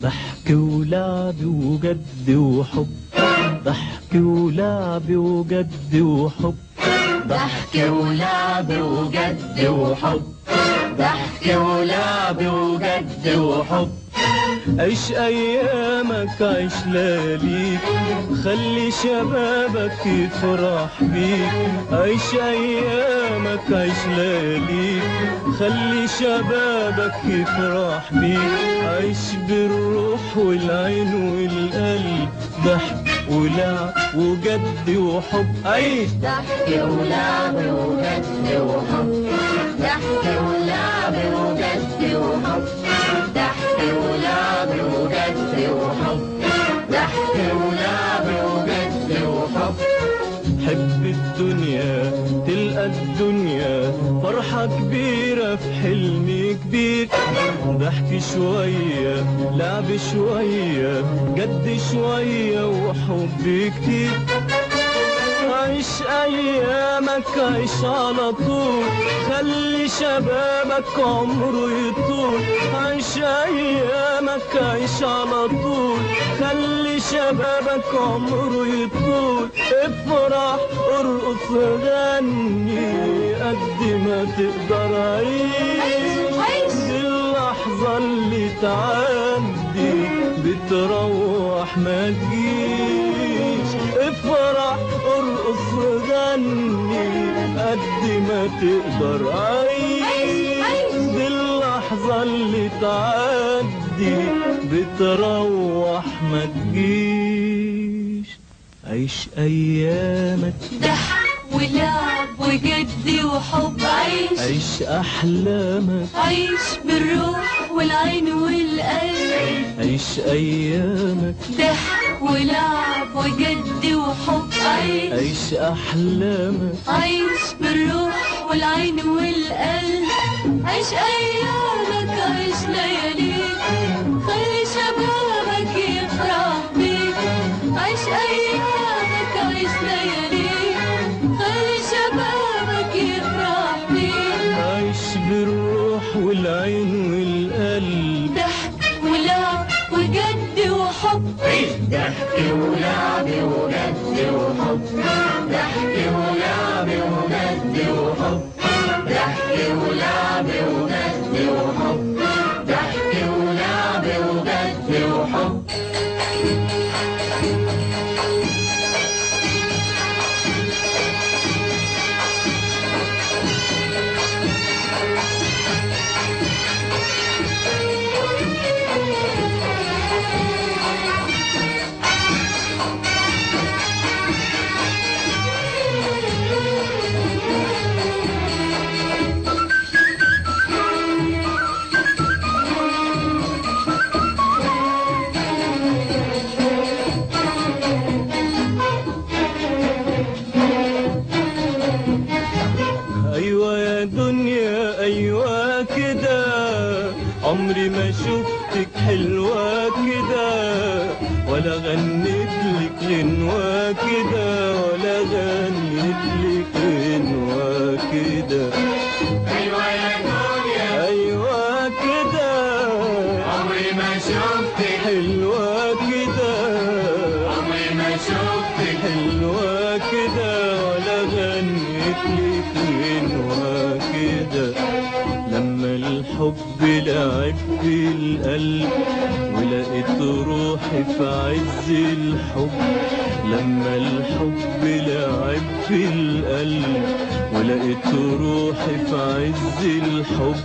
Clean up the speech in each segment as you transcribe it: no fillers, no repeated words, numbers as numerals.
ضحك ولعب وجد وحب، ضحك ولعب وجد وحب، ضحك ولعب وجد وحب، ضحك ولعب وجد وحب. عيش ايامك عيش لياليك، خلي شبابك يفرح بيك. عيش ايامك عيش لياليك، خلي شبابك يفرح بيك. عيش بالروح والعين والقلب، ضحك ولعب وجد وحب. عيش ضحك ولعب وجد وحب، ضحك ولعب وجد وحب، ضحك ولعب وجد وحب، ضحك ولعب وجد وحب. حب الدنيا تلقى الدنيا فرحة كبيرة في حلم كبير. ضحك شوية لعب شوية جد شوية وحب كتير. عيش ايامك عيش على طول، خلي شبابك عمره يطول. عيش ايامك عيش على طول، خلي شبابك عمره يطول. افرح ارقص غني قد ما تقدر. عيش دي اللحظة اللي تعدي بتروح ما تجيش. افرح ارقص غني قد ما تقدر. عيش دي اللحظة اللي تعدي بتروح ما تجيش. عيش ايامك ضحك ولعب وجد وحب. عيش احلامك عيش بالروح والعين والقلب. عيش ايامك ضحك ولعب وجد وحب. عيش احلامك عيش بالروح والعين والقلب. عيش ايامك عيش لياليك، خلي شبابك يفرح بيك. عيش ايامك عيش لياليك، خلي شبابك يفرح بيك. عيش بالروح والعين والقلب. ضحك ولعب وجد وحب. ضحك ولعب وجد وحب، ضحك ولعب وجد وحب، ضحك ولعب وجد وحب، ضحك ولعب وجد وحب. ايوه يا دنيا ايوه كده، عمري ما شفتك حلوة كده، ولا غنيت لك غنوة كده، ولا غنيت لك غنوة كده. ايوه يا دنيا ايوه كده، عمري ما شفتك حلوة كده، عمري ما شفتك حلوة كده، ولا غنيت لك غنوة كده. لما الحب لعب في القلب ولقيت روحي في عز الحب لما الحب لعب في القلب. ولقيت روحي في عز الحب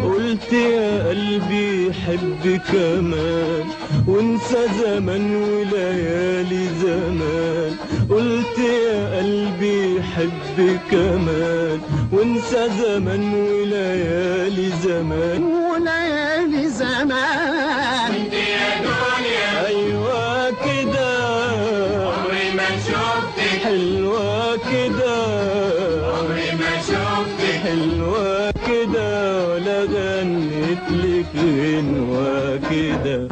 قلت يا قلبي حب كمان وانسى زمان وليالي زمان. قلت يا قلبي حب كمان وانسى زمان وليالي زمان وليالي زمان. انت يا دنيا ايوه كده عمري ما شفتك، حلوة كده عمري ما شفتك، حلوة كده ولا غنيت لك غنوة كده.